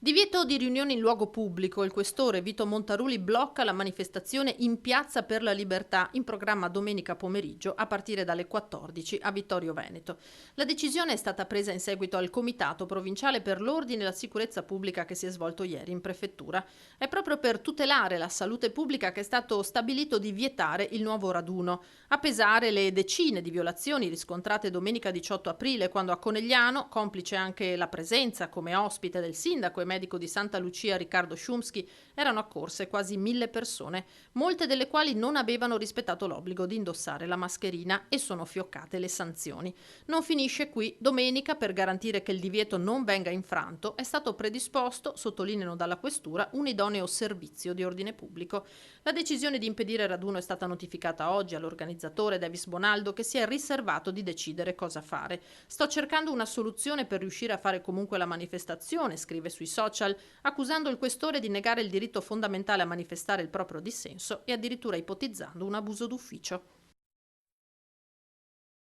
Divieto di riunioni in luogo pubblico. Il questore Vito Montaruli blocca la manifestazione in Piazza per la Libertà in programma domenica pomeriggio a partire dalle 14 a Vittorio Veneto. La decisione è stata presa in seguito al Comitato Provinciale per l'Ordine e la Sicurezza Pubblica che si è svolto ieri in prefettura. È proprio per tutelare la salute pubblica che è stato stabilito di vietare il nuovo raduno. A pesare le decine di violazioni riscontrate domenica 18 aprile, quando a Conegliano, complice anche la presenza come ospite del sindaco e medico di Santa Lucia Riccardo Szumski, erano accorse quasi 1000 persone, molte delle quali non avevano rispettato l'obbligo di indossare la mascherina, e sono fioccate le sanzioni. Non finisce qui. Domenica, per garantire che il divieto non venga infranto, è stato predisposto, sottolineano dalla questura, un idoneo servizio di ordine pubblico. La decisione di impedire il raduno è stata notificata oggi all'organizzatore Davis Bonaldo, che si è riservato di decidere cosa fare. Sto cercando una soluzione per riuscire a fare comunque la manifestazione, scrive sui social, accusando il questore di negare il diritto fondamentale a manifestare il proprio dissenso e addirittura ipotizzando un abuso d'ufficio.